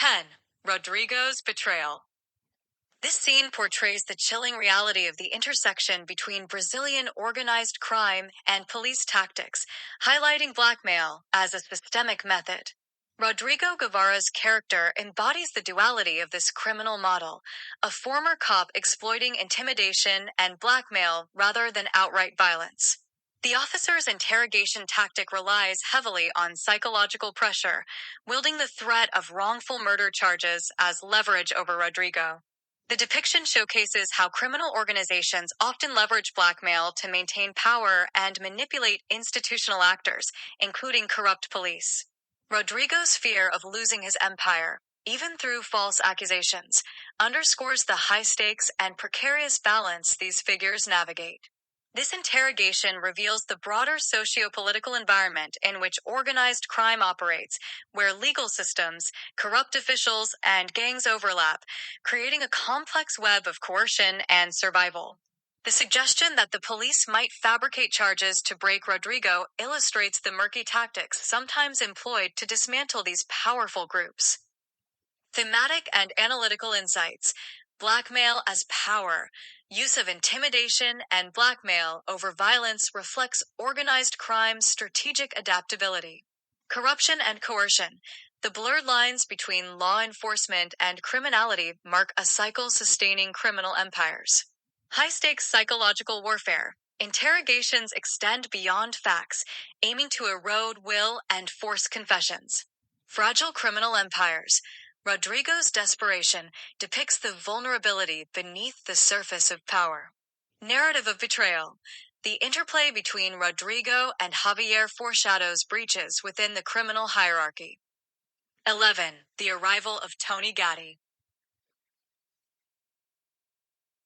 10. Rodrigo's Betrayal. This scene portrays the chilling reality of the intersection between Brazilian organized crime and police tactics, highlighting blackmail as a systemic method. Rodrigo Guevara's character embodies the duality of this criminal model, a former cop exploiting intimidation and blackmail rather than outright violence. The officer's interrogation tactic relies heavily on psychological pressure, wielding the threat of wrongful murder charges as leverage over Rodrigo. The depiction showcases how criminal organizations often leverage blackmail to maintain power and manipulate institutional actors, including corrupt police. Rodrigo's fear of losing his empire, even through false accusations, underscores the high stakes and precarious balance these figures navigate. This interrogation reveals the broader socio-political environment in which organized crime operates, where legal systems, corrupt officials, and gangs overlap, creating a complex web of coercion and survival. The suggestion that the police might fabricate charges to break Rodrigo illustrates the murky tactics sometimes employed to dismantle these powerful groups. Thematic and analytical insights. Blackmail as power. Use of intimidation and blackmail over violence reflects organized crime's strategic adaptability. Corruption and coercion. The blurred lines between law enforcement and criminality mark a cycle sustaining criminal empires. High-stakes psychological warfare. Interrogations extend beyond facts, aiming to erode will and force confessions. Fragile criminal empires. Rodrigo's desperation depicts the vulnerability beneath the surface of power. Narrative of betrayal. The interplay between Rodrigo and Javier foreshadows breaches within the criminal hierarchy. 11. The arrival of Tony Gatti.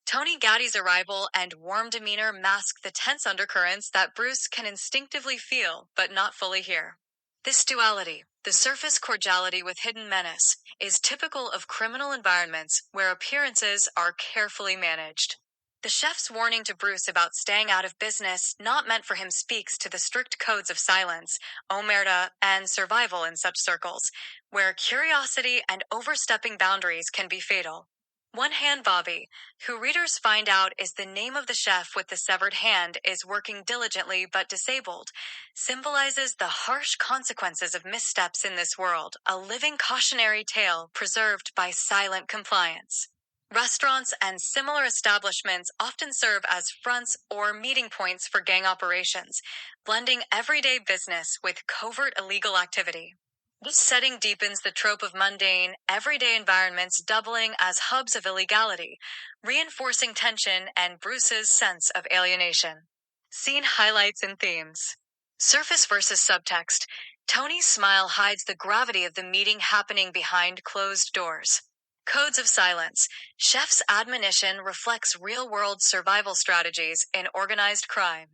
Tony Gatti's arrival and warm demeanor mask the tense undercurrents that Bruce can instinctively feel but not fully hear. This duality, the surface cordiality with hidden menace, is typical of criminal environments where appearances are carefully managed. The chef's warning to Bruce about staying out of business not meant for him speaks to the strict codes of silence, omerta, and survival in such circles, where curiosity and overstepping boundaries can be fatal. One Hand Bobby, who readers find out is the name of the chef with the severed hand, is working diligently but disabled, symbolizes the harsh consequences of missteps in this world, a living cautionary tale preserved by silent compliance. Restaurants and similar establishments often serve as fronts or meeting points for gang operations, blending everyday business with covert illegal activity. This setting deepens the trope of mundane, everyday environments doubling as hubs of illegality, reinforcing tension and Bruce's sense of alienation. Scene highlights and themes. Surface versus subtext. Tony's smile hides the gravity of the meeting happening behind closed doors. Codes of silence. Chef's admonition reflects real-world survival strategies in organized crime.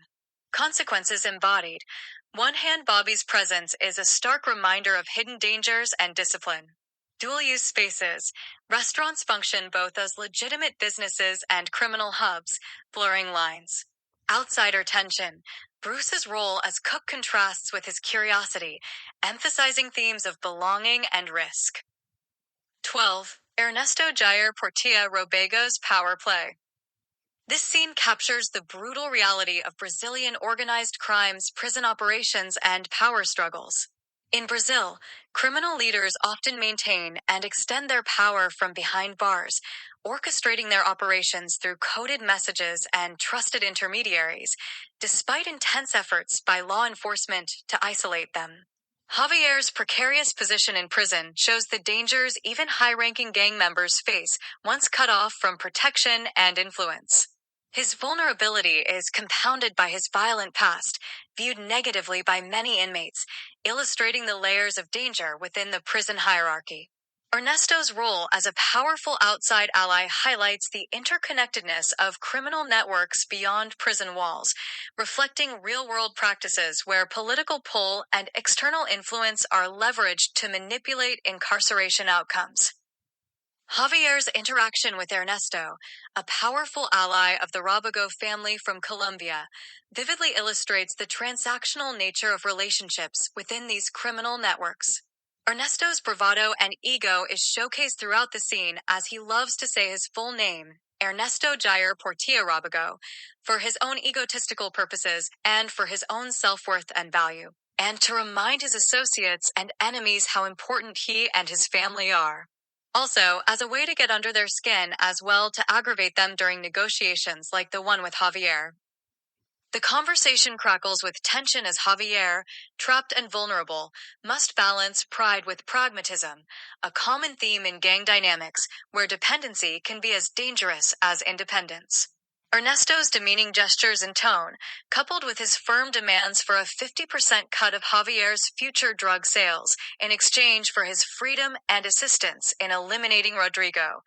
Consequences embodied. One Hand Bobby's presence is a stark reminder of hidden dangers and discipline. Dual-use spaces. Restaurants function both as legitimate businesses and criminal hubs, blurring lines. Outsider tension. Bruce's role as cook contrasts with his curiosity, emphasizing themes of belonging and risk. 12. Ernesto Jair Portilla Robago's power play. This scene captures the brutal reality of Brazilian organized crimes, prison operations, and power struggles. In Brazil, criminal leaders often maintain and extend their power from behind bars, orchestrating their operations through coded messages and trusted intermediaries, despite intense efforts by law enforcement to isolate them. Javier's precarious position in prison shows the dangers even high-ranking gang members face once cut off from protection and influence. His vulnerability is compounded by his violent past, viewed negatively by many inmates, illustrating the layers of danger within the prison hierarchy. Ernesto's role as a powerful outside ally highlights the interconnectedness of criminal networks beyond prison walls, reflecting real-world practices where political pull and external influence are leveraged to manipulate incarceration outcomes. Javier's interaction with Ernesto, a powerful ally of the Robago family from Colombia, vividly illustrates the transactional nature of relationships within these criminal networks. Ernesto's bravado and ego is showcased throughout the scene as he loves to say his full name, Ernesto Jair Portilla Robago, for his own egotistical purposes and for his own self-worth and value, and to remind his associates and enemies how important he and his family are. Also, as a way to get under their skin as well to aggravate them during negotiations like the one with Javier. The conversation crackles with tension as Javier, trapped and vulnerable, must balance pride with pragmatism, a common theme in gang dynamics where dependency can be as dangerous as independence. Ernesto's demeaning gestures and tone, coupled with his firm demands for a 50% cut of Javier's future drug sales in exchange for his freedom and assistance in eliminating Rodrigo,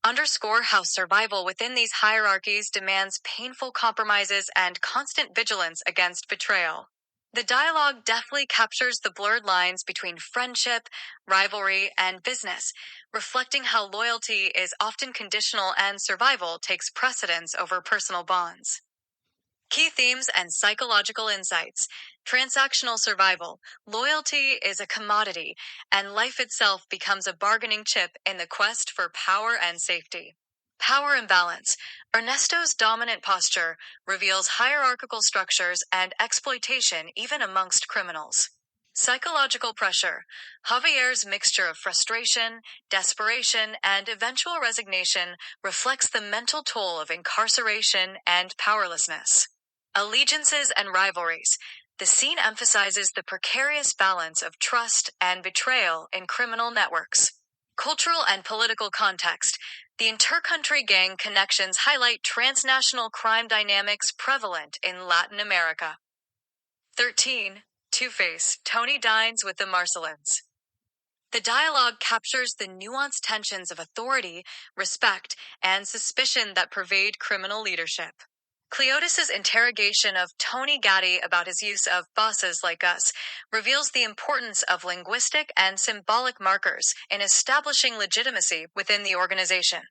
underscore how survival within these hierarchies demands painful compromises and constant vigilance against betrayal. The dialogue deftly captures the blurred lines between friendship, rivalry, and business, reflecting how loyalty is often conditional and survival takes precedence over personal bonds. Key themes and psychological insights. Transactional survival. Loyalty is a commodity, and life itself becomes a bargaining chip in the quest for power and safety. Power imbalance. Ernesto's dominant posture reveals hierarchical structures and exploitation even amongst criminals. Psychological pressure. Javier's mixture of frustration, desperation, and eventual resignation reflects the mental toll of incarceration and powerlessness. Allegiances and rivalries. The scene emphasizes the precarious balance of trust and betrayal in criminal networks. Cultural and political context. The inter-country gang connections highlight transnational crime dynamics prevalent in Latin America. 13. Two-Face. Tony dines with the Marcelins. The dialogue captures the nuanced tensions of authority, respect, and suspicion that pervade criminal leadership. Cleotis' interrogation of Tony Gatti about his use of bosses like us reveals the importance of linguistic and symbolic markers in establishing legitimacy within the organization.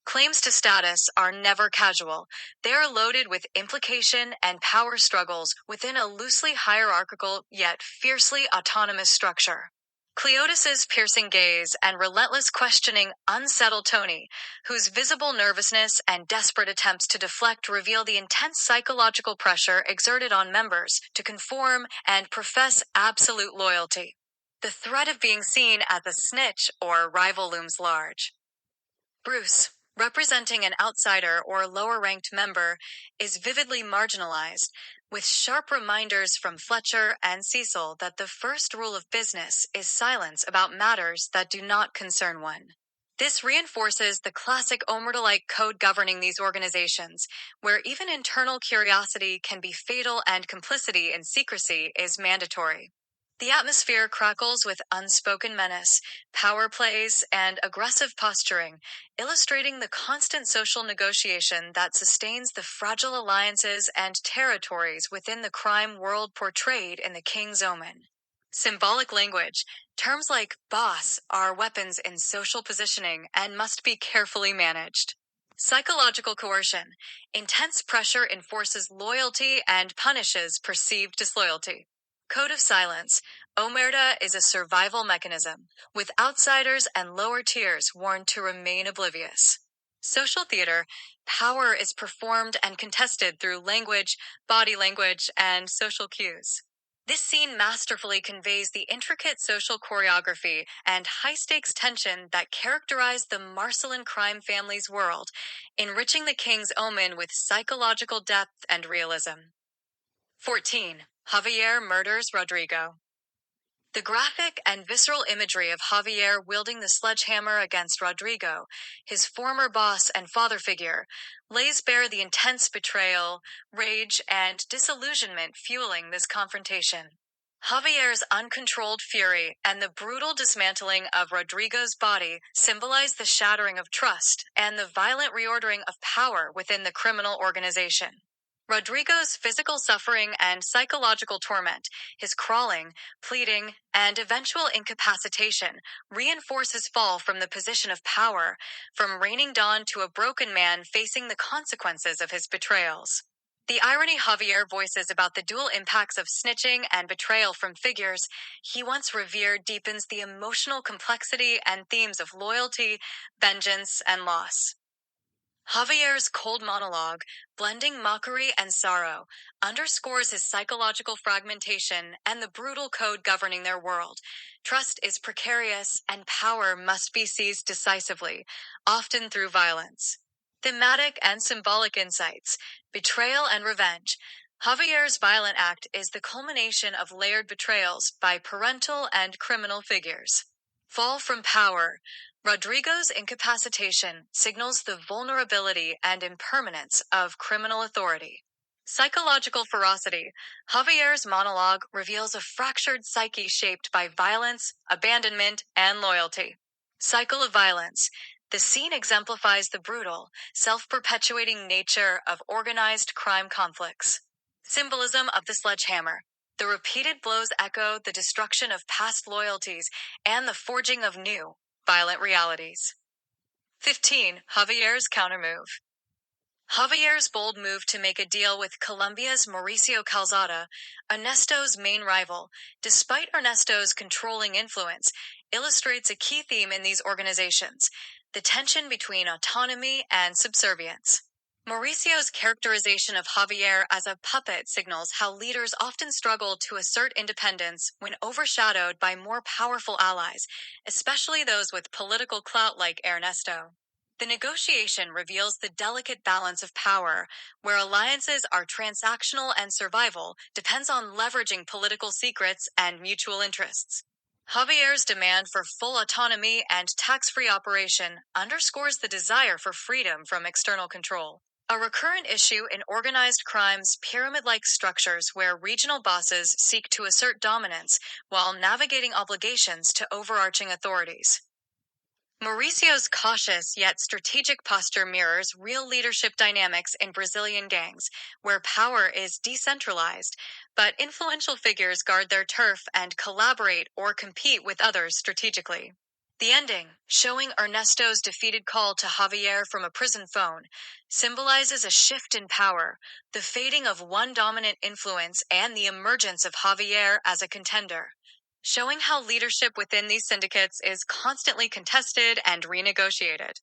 Claims to status are never casual. They are loaded with implication and power struggles within a loosely hierarchical yet fiercely autonomous structure. Cleotis' piercing gaze and relentless questioning unsettle Tony, whose visible nervousness and desperate attempts to deflect reveal the intense psychological pressure exerted on members to conform and profess absolute loyalty. The threat of being seen as a snitch or rival looms large. Bruce, representing an outsider or lower-ranked member, is vividly marginalized, with sharp reminders from Fletcher and Cecil that the first rule of business is silence about matters that do not concern one. This reinforces the classic Omerta-like code governing these organizations, where even internal curiosity can be fatal and complicity in secrecy is mandatory. The atmosphere crackles with unspoken menace, power plays, and aggressive posturing, illustrating the constant social negotiation that sustains the fragile alliances and territories within the crime world portrayed in the King's Omen. Symbolic language. Terms like boss are weapons in social positioning and must be carefully managed. Psychological coercion. Intense pressure enforces loyalty and punishes perceived disloyalty. Code of silence. Omerta is a survival mechanism, with outsiders and lower tiers warned to remain oblivious. Social theater. Power is performed and contested through language, body language, and social cues. This scene masterfully conveys the intricate social choreography and high-stakes tension that characterize the Marcelin crime family's world, enriching the King's Omen with psychological depth and realism. 14. Javier murders Rodrigo. The graphic and visceral imagery of Javier wielding the sledgehammer against Rodrigo, his former boss and father figure, lays bare the intense betrayal, rage, and disillusionment fueling this confrontation. Javier's uncontrolled fury and the brutal dismantling of Rodrigo's body symbolize the shattering of trust and the violent reordering of power within the criminal organization. Rodrigo's physical suffering and psychological torment, his crawling, pleading, and eventual incapacitation reinforce his fall from the position of power, from reigning Don to a broken man facing the consequences of his betrayals. The irony Javier voices about the dual impacts of snitching and betrayal from figures he once revered deepens the emotional complexity and themes of loyalty, vengeance, and loss. Javier's cold monologue, blending mockery and sorrow, underscores his psychological fragmentation and the brutal code governing their world. Trust is precarious, and power must be seized decisively, often through violence. Thematic and symbolic insights, betrayal and revenge. Javier's violent act is the culmination of layered betrayals by parental and criminal figures. Fall from power. Rodrigo's incapacitation signals the vulnerability and impermanence of criminal authority. Psychological ferocity. Javier's monologue reveals a fractured psyche shaped by violence, abandonment, and loyalty. Cycle of violence. The scene exemplifies the brutal, self-perpetuating nature of organized crime conflicts. Symbolism of the sledgehammer. The repeated blows echo the destruction of past loyalties and the forging of new, violent realities. 15. Javier's countermove. Javier's bold move to make a deal with Colombia's Mauricio Calzada, Ernesto's main rival, despite Ernesto's controlling influence, illustrates a key theme in these organizations: the tension between autonomy and subservience. Mauricio's characterization of Javier as a puppet signals how leaders often struggle to assert independence when overshadowed by more powerful allies, especially those with political clout like Ernesto. The negotiation reveals the delicate balance of power, where alliances are transactional and survival depends on leveraging political secrets and mutual interests. Javier's demand for full autonomy and tax-free operation underscores the desire for freedom from external control. A recurrent issue in organized crime's pyramid-like structures where regional bosses seek to assert dominance while navigating obligations to overarching authorities. Mauricio's cautious yet strategic posture mirrors real leadership dynamics in Brazilian gangs, where power is decentralized, but influential figures guard their turf and collaborate or compete with others strategically. The ending, showing Ernesto's defeated call to Javier from a prison phone, symbolizes a shift in power, the fading of one dominant influence and the emergence of Javier as a contender, showing how leadership within these syndicates is constantly contested and renegotiated.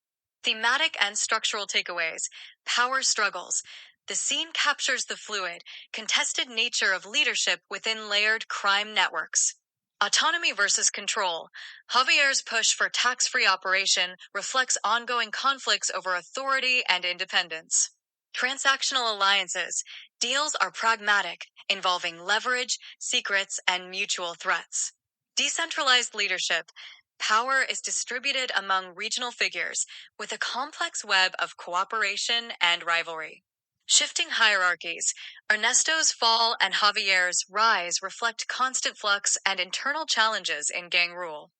Thematic and structural takeaways. Power struggles. The scene captures the fluid, contested nature of leadership within layered crime networks. Autonomy versus control. Javier's push for tax-free operation reflects ongoing conflicts over authority and independence. Transactional alliances. Deals are pragmatic, involving leverage, secrets, and mutual threats. Decentralized leadership. Power is distributed among regional figures, with a complex web of cooperation and rivalry. Shifting hierarchies. Ernesto's fall and Javier's rise reflect constant flux and internal challenges in gang rule.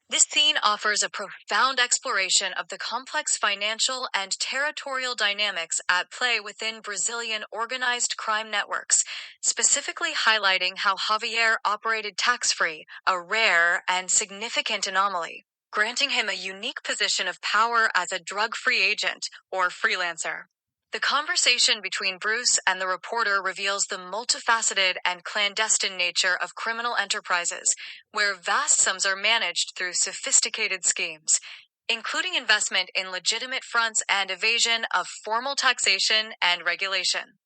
This scene offers a profound exploration of the complex financial and territorial dynamics at play within Brazilian organized crime networks, specifically highlighting how Javier operated tax-free, a rare and significant anomaly, granting him a unique position of power as a drug-free agent or freelancer. The conversation between Bruce and the reporter reveals the multifaceted and clandestine nature of criminal enterprises, where vast sums are managed through sophisticated schemes, including investment in legitimate fronts and evasion of formal taxation and regulation.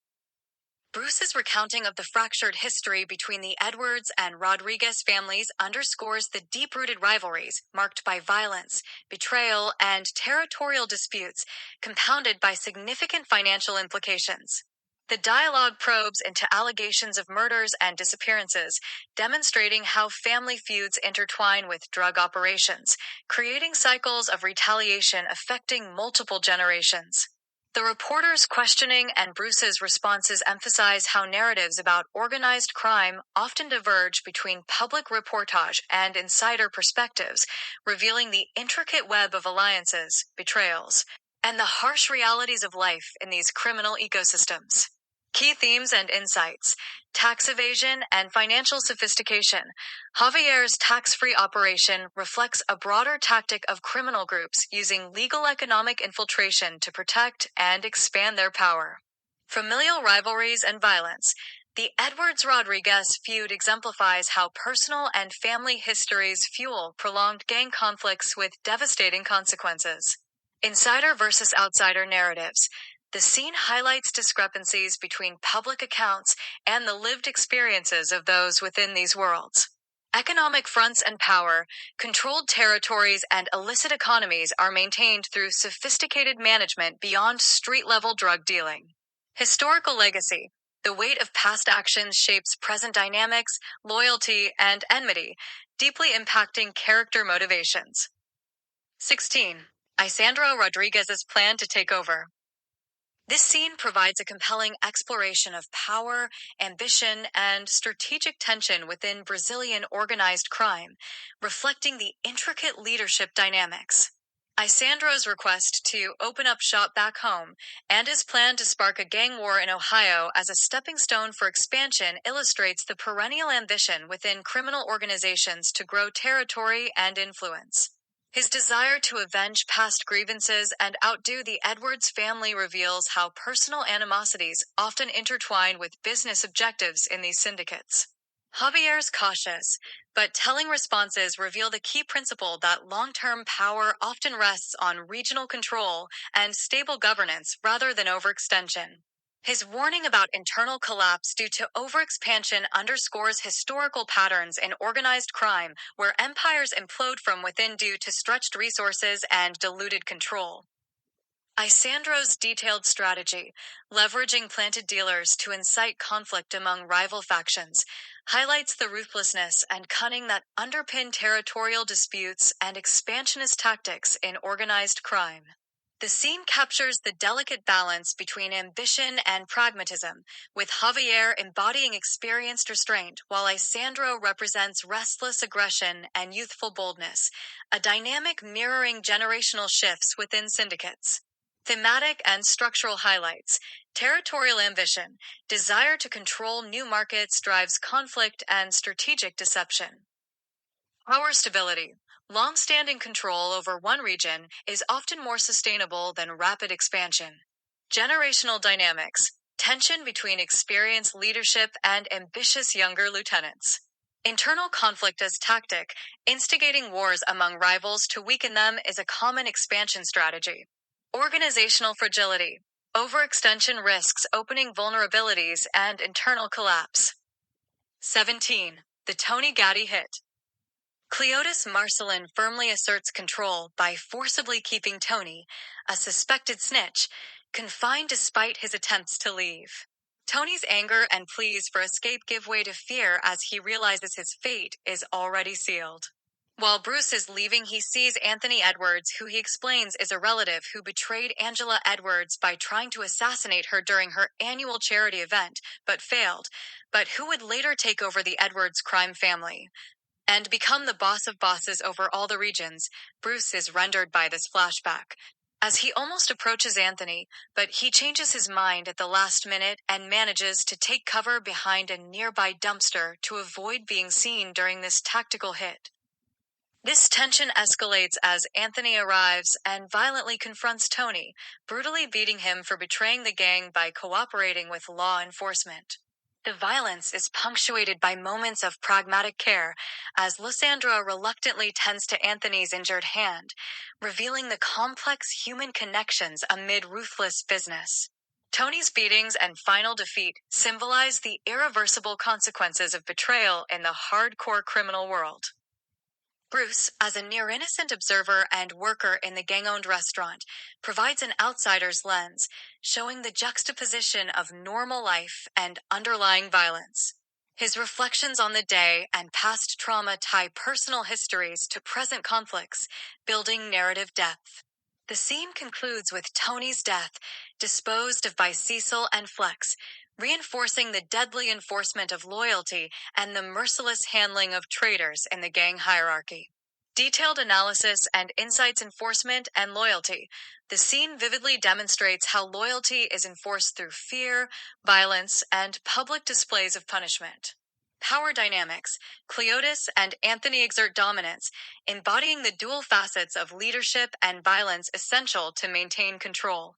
Bruce's recounting of the fractured history between the Edwards and Rodriguez families underscores the deep-rooted rivalries marked by violence, betrayal, and territorial disputes, compounded by significant financial implications. The dialogue probes into allegations of murders and disappearances, demonstrating how family feuds intertwine with drug operations, creating cycles of retaliation affecting multiple generations. The reporter's questioning and Bruce's responses emphasize how narratives about organized crime often diverge between public reportage and insider perspectives, revealing the intricate web of alliances, betrayals, and the harsh realities of life in these criminal ecosystems. Key themes and insights: tax evasion and financial sophistication. Javier's tax-free operation reflects a broader tactic of criminal groups using legal economic infiltration to protect and expand their power. Familial rivalries and violence. The Edwards-Rodriguez feud exemplifies how personal and family histories fuel prolonged gang conflicts with devastating consequences. Insider versus outsider narratives. The scene highlights discrepancies between public accounts and the lived experiences of those within these worlds. Economic fronts and power, controlled territories, and illicit economies are maintained through sophisticated management beyond street-level drug dealing. Historical legacy. The weight of past actions shapes present dynamics, loyalty, and enmity, deeply impacting character motivations. 16. Isandro Rodriguez's plan to take over. This scene provides a compelling exploration of power, ambition, and strategic tension within Brazilian organized crime, reflecting the intricate leadership dynamics. Isandro's request to open up shop back home and his plan to spark a gang war in Ohio as a stepping stone for expansion illustrates the perennial ambition within criminal organizations to grow territory and influence. His desire to avenge past grievances and outdo the Edwards family reveals how personal animosities often intertwine with business objectives in these syndicates. Javier's cautious, but telling responses reveal the key principle that long-term power often rests on regional control and stable governance rather than overextension. His warning about internal collapse due to overexpansion underscores historical patterns in organized crime where empires implode from within due to stretched resources and diluted control. Isandro's detailed strategy, leveraging planted dealers to incite conflict among rival factions, highlights the ruthlessness and cunning that underpin territorial disputes and expansionist tactics in organized crime. The scene captures the delicate balance between ambition and pragmatism, with Javier embodying experienced restraint while Isandro represents restless aggression and youthful boldness, a dynamic mirroring generational shifts within syndicates. Thematic and structural highlights. Territorial ambition, desire to control new markets drives conflict and strategic deception. Power stability. Long-standing control over one region is often more sustainable than rapid expansion. Generational dynamics. Tension between experienced leadership and ambitious younger lieutenants. Internal conflict as tactic. Instigating wars among rivals to weaken them is a common expansion strategy. Organizational fragility. Overextension risks opening vulnerabilities and internal collapse. 17. The Tony Gatti Hit. Cleotis Marcelin firmly asserts control by forcibly keeping Tony, a suspected snitch, confined despite his attempts to leave. Tony's anger and pleas for escape give way to fear as he realizes his fate is already sealed. While Bruce is leaving, he sees Anthony Edwards, who he explains is a relative who betrayed Angela Edwards by trying to assassinate her during her annual charity event, but failed, but who would later take over the Edwards crime family and become the boss of bosses over all the regions. Bruce is rendered by this flashback, as he almost approaches Anthony, but he changes his mind at the last minute and manages to take cover behind a nearby dumpster to avoid being seen during this tactical hit. This tension escalates as Anthony arrives and violently confronts Tony, brutally beating him for betraying the gang by cooperating with law enforcement. The violence is punctuated by moments of pragmatic care, as Lysandra reluctantly tends to Anthony's injured hand, revealing the complex human connections amid ruthless business. Tony's beatings and final defeat symbolize the irreversible consequences of betrayal in the hardcore criminal world. Bruce, as a near-innocent observer and worker in the gang-owned restaurant, provides an outsider's lens, showing the juxtaposition of normal life and underlying violence. His reflections on the day and past trauma tie personal histories to present conflicts, building narrative depth. The scene concludes with Tony's death, disposed of by Cecil and Flex, reinforcing the deadly enforcement of loyalty and the merciless handling of traitors in the gang hierarchy. Detailed analysis and insights enforcement and loyalty. The scene vividly demonstrates how loyalty is enforced through fear, violence, and public displays of punishment. Power dynamics. Cleotis and Anthony exert dominance, embodying the dual facets of leadership and violence essential to maintain control.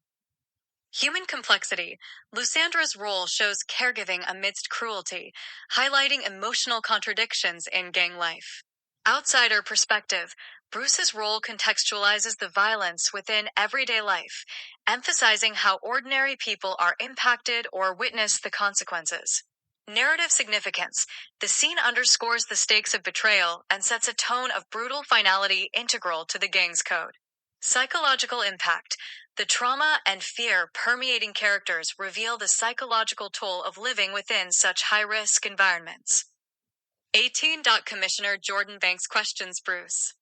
Human complexity. Lusandra's role shows caregiving amidst cruelty, highlighting emotional contradictions in gang life. Outsider perspective. Bruce's role contextualizes the violence within everyday life, emphasizing how ordinary people are impacted or witness the consequences. Narrative significance. The scene underscores the stakes of betrayal and sets a tone of brutal finality integral to the gang's code. Psychological impact. The trauma and fear permeating characters reveal the psychological toll of living within such high-risk environments. 18. Commissioner Jordan Banks questions Bruce.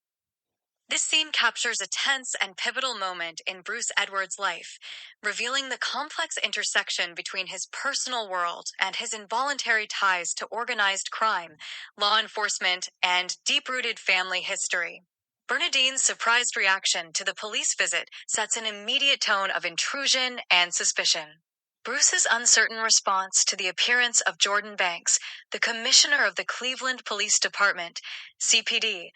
This scene captures a tense and pivotal moment in Bruce Edwards' life, revealing the complex intersection between his personal world and his involuntary ties to organized crime, law enforcement, and deep-rooted family history. Bernadine's surprised reaction to the police visit sets an immediate tone of intrusion and suspicion. Bruce's uncertain response to the appearance of Jordan Banks, the commissioner of the Cleveland Police Department, CPD,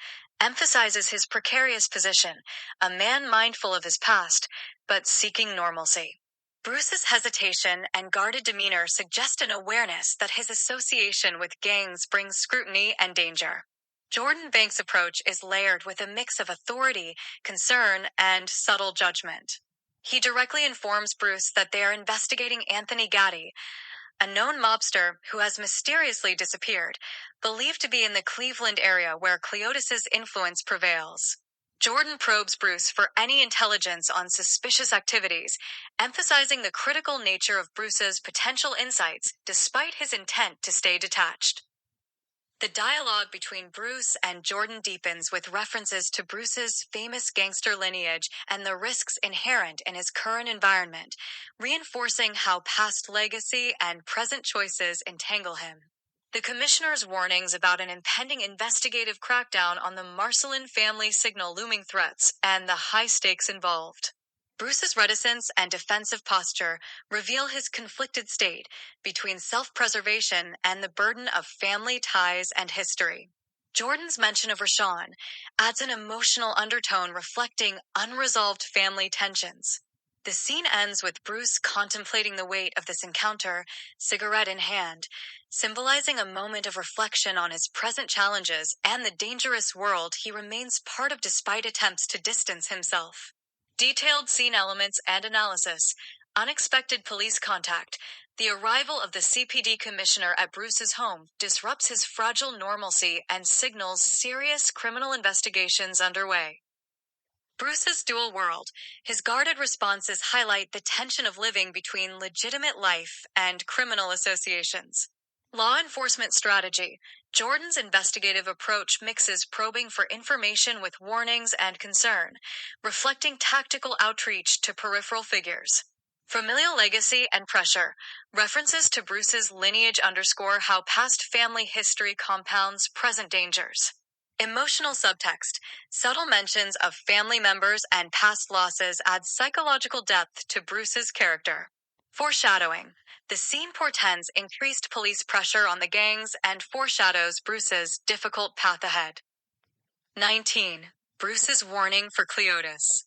emphasizes his precarious position, a man mindful of his past, but seeking normalcy. Bruce's hesitation and guarded demeanor suggest an awareness that his association with gangs brings scrutiny and danger. Jordan Banks' approach is layered with a mix of authority, concern, and subtle judgment. He directly informs Bruce that they are investigating Anthony Gatti, a known mobster who has mysteriously disappeared, believed to be in the Cleveland area where Cleotis' influence prevails. Jordan probes Bruce for any intelligence on suspicious activities, emphasizing the critical nature of Bruce's potential insights despite his intent to stay detached. The dialogue between Bruce and Jordan deepens with references to Bruce's famous gangster lineage and the risks inherent in his current environment, reinforcing how past legacy and present choices entangle him. The commissioner's warnings about an impending investigative crackdown on the Marcelin family signal looming threats and the high stakes involved. Bruce's reticence and defensive posture reveal his conflicted state between self-preservation and the burden of family ties and history. Jordan's mention of Rashawn adds an emotional undertone reflecting unresolved family tensions. The scene ends with Bruce contemplating the weight of this encounter, cigarette in hand, symbolizing a moment of reflection on his present challenges and the dangerous world he remains part of despite attempts to distance himself. Detailed scene elements and analysis. Unexpected police contact. The arrival of the CPD commissioner at Bruce's home disrupts his fragile normalcy and signals serious criminal investigations underway. Bruce's dual world. His guarded responses highlight the tension of living between legitimate life and criminal associations. Law enforcement strategy. Jordan's investigative approach mixes probing for information with warnings and concern, reflecting tactical outreach to peripheral figures. Familial legacy and pressure. References to Bruce's lineage underscore how past family history compounds present dangers. Emotional subtext. Subtle mentions of family members and past losses add psychological depth to Bruce's character. Foreshadowing. The scene portends increased police pressure on the gangs and foreshadows Bruce's difficult path ahead. 19. Bruce's warning for Cleotis.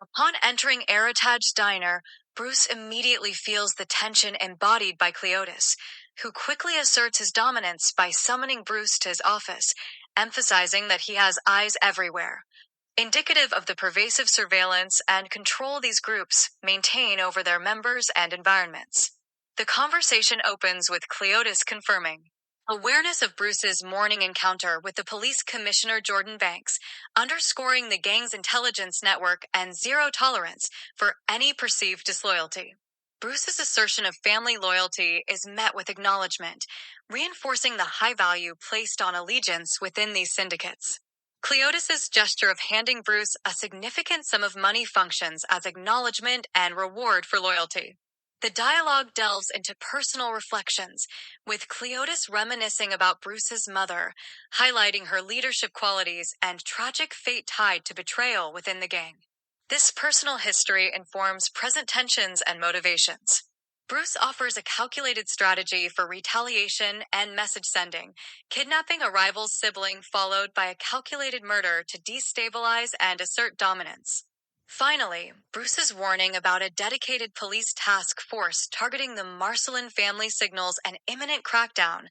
Upon entering Eritaj's diner, Bruce immediately feels the tension embodied by Cleotis, who quickly asserts his dominance by summoning Bruce to his office, emphasizing that he has eyes everywhere, indicative of the pervasive surveillance and control these groups maintain over their members and environments. The conversation opens with Cleotis confirming awareness of Bruce's morning encounter with the police commissioner Jordan Banks, underscoring the gang's intelligence network and zero tolerance for any perceived disloyalty. Bruce's assertion of family loyalty is met with acknowledgement, reinforcing the high value placed on allegiance within these syndicates. Cleotis's gesture of handing Bruce a significant sum of money functions as acknowledgement and reward for loyalty. The dialogue delves into personal reflections, with Cleotis reminiscing about Bruce's mother, highlighting her leadership qualities and tragic fate tied to betrayal within the gang. This personal history informs present tensions and motivations. Bruce offers a calculated strategy for retaliation and message sending, kidnapping a rival's sibling followed by a calculated murder to destabilize and assert dominance. Finally, Bruce's warning about a dedicated police task force targeting the Marcelin family signals an imminent crackdown,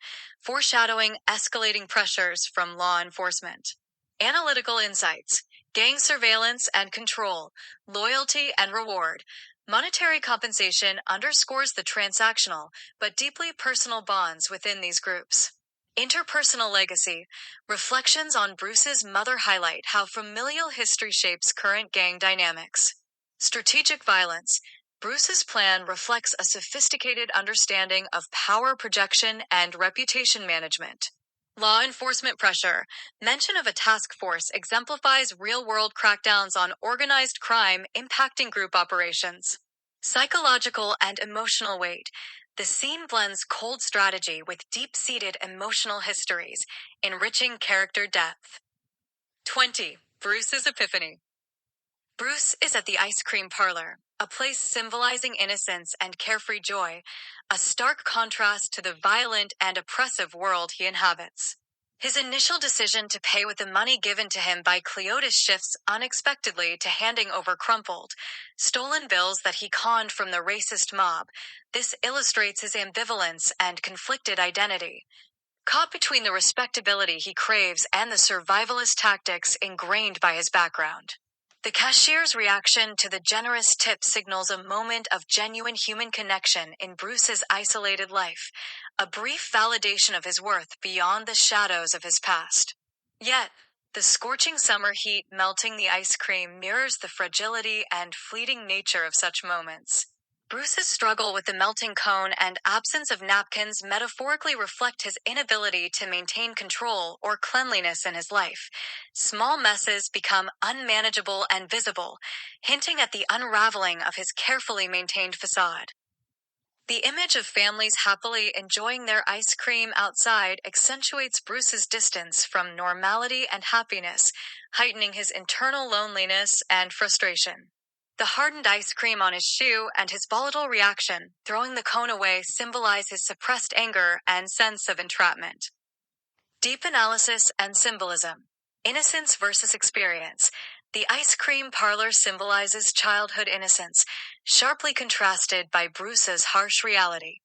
foreshadowing escalating pressures from law enforcement. Analytical insights, gang surveillance and control, loyalty and reward. Monetary compensation underscores the transactional, but deeply personal bonds within these groups. Interpersonal legacy. Reflections on Bruce's mother highlight how familial history shapes current gang dynamics. Strategic violence. Bruce's plan reflects a sophisticated understanding of power projection and reputation management. Law enforcement pressure. Mention of a task force exemplifies real-world crackdowns on organized crime impacting group operations. Psychological and emotional weight. The scene blends cold strategy with deep-seated emotional histories, enriching character depth. 20. Bruce's Epiphany. Bruce is at the ice cream parlor, a place symbolizing innocence and carefree joy, a stark contrast to the violent and oppressive world he inhabits. His initial decision to pay with the money given to him by Cleotis shifts unexpectedly to handing over crumpled, stolen bills that he conned from the racist mob. This illustrates his ambivalence and conflicted identity. Caught between the respectability he craves and the survivalist tactics ingrained by his background. The cashier's reaction to the generous tip signals a moment of genuine human connection in Bruce's isolated life, a brief validation of his worth beyond the shadows of his past. Yet, the scorching summer heat melting the ice cream mirrors the fragility and fleeting nature of such moments. Bruce's struggle with the melting cone and absence of napkins metaphorically reflect his inability to maintain control or cleanliness in his life. Small messes become unmanageable and visible, hinting at the unraveling of his carefully maintained facade. The image of families happily enjoying their ice cream outside accentuates Bruce's distance from normality and happiness, heightening his internal loneliness and frustration. The hardened ice cream on his shoe and his volatile reaction, throwing the cone away, symbolize his suppressed anger and sense of entrapment. Deep analysis and symbolism. Innocence versus experience. The ice cream parlor symbolizes childhood innocence, sharply contrasted by Bruce's harsh reality.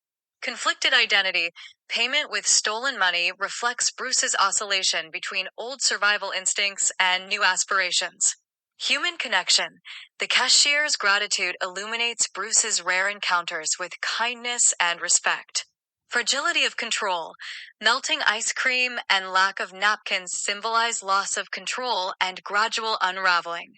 Conflicted identity. Payment with stolen money reflects Bruce's oscillation between old survival instincts and new aspirations. Human connection. The cashier's gratitude illuminates Bruce's rare encounters with kindness and respect. Fragility of control. Melting ice cream and lack of napkins symbolize loss of control and gradual unraveling.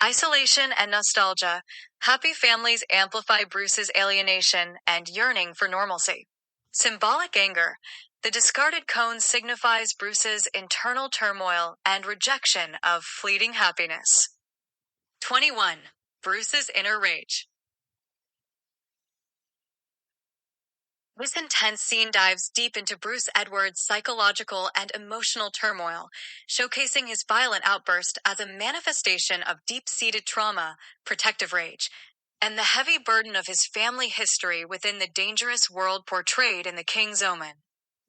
Isolation and nostalgia. Happy families amplify Bruce's alienation and yearning for normalcy. Symbolic anger. The discarded cone signifies Bruce's internal turmoil and rejection of fleeting happiness. 21. Bruce's inner rage. This intense scene dives deep into Bruce Edwards' psychological and emotional turmoil, showcasing his violent outburst as a manifestation of deep-seated trauma, protective rage, and the heavy burden of his family history within the dangerous world portrayed in The King's Omen.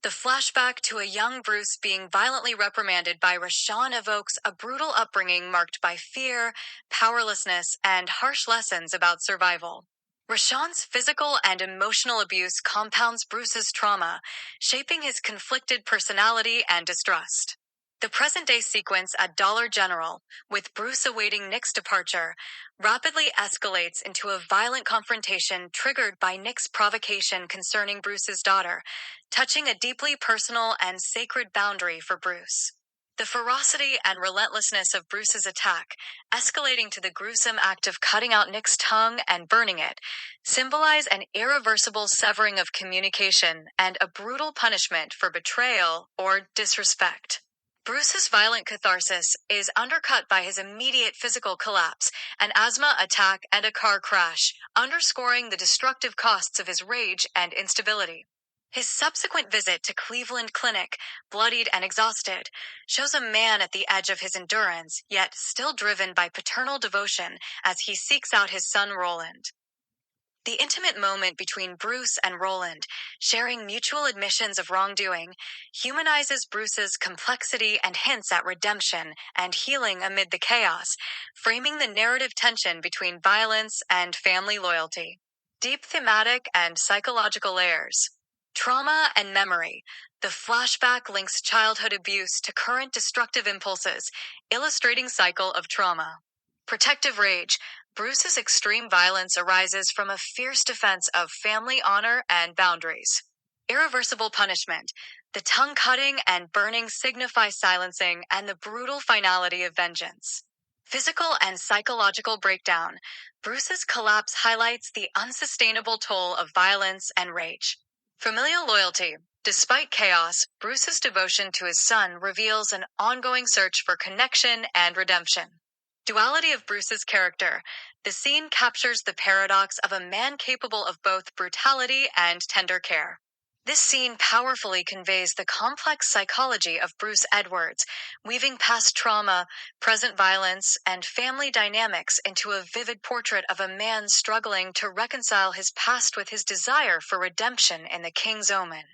The flashback to a young Bruce being violently reprimanded by Rashawn evokes a brutal upbringing marked by fear, powerlessness, and harsh lessons about survival. Rashawn's physical and emotional abuse compounds Bruce's trauma, shaping his conflicted personality and distrust. The present-day sequence at Dollar General, with Bruce awaiting Nick's departure, rapidly escalates into a violent confrontation triggered by Nick's provocation concerning Bruce's daughter, touching a deeply personal and sacred boundary for Bruce. The ferocity and relentlessness of Bruce's attack, escalating to the gruesome act of cutting out Nick's tongue and burning it, symbolize an irreversible severing of communication and a brutal punishment for betrayal or disrespect. Bruce's violent catharsis is undercut by his immediate physical collapse, an asthma attack and a car crash, underscoring the destructive costs of his rage and instability. His subsequent visit to Cleveland Clinic, bloodied and exhausted, shows a man at the edge of his endurance, yet still driven by paternal devotion as he seeks out his son Roland. The intimate moment between Bruce and Roland, sharing mutual admissions of wrongdoing, humanizes Bruce's complexity and hints at redemption and healing amid the chaos, framing the narrative tension between violence and family loyalty. Deep thematic and psychological layers. Trauma and memory. The flashback links childhood abuse to current destructive impulses, illustrating cycle of trauma. Protective rage. Bruce's extreme violence arises from a fierce defense of family honor and boundaries. Irreversible punishment. The tongue cutting and burning signify silencing and the brutal finality of vengeance. Physical and psychological breakdown. Bruce's collapse highlights the unsustainable toll of violence and rage. Familial loyalty. Despite chaos, Bruce's devotion to his son reveals an ongoing search for connection and redemption. Duality of Bruce's character. The scene captures the paradox of a man capable of both brutality and tender care. This scene powerfully conveys the complex psychology of Bruce Edwards, weaving past trauma, present violence, and family dynamics into a vivid portrait of a man struggling to reconcile his past with his desire for redemption in the King's Omen.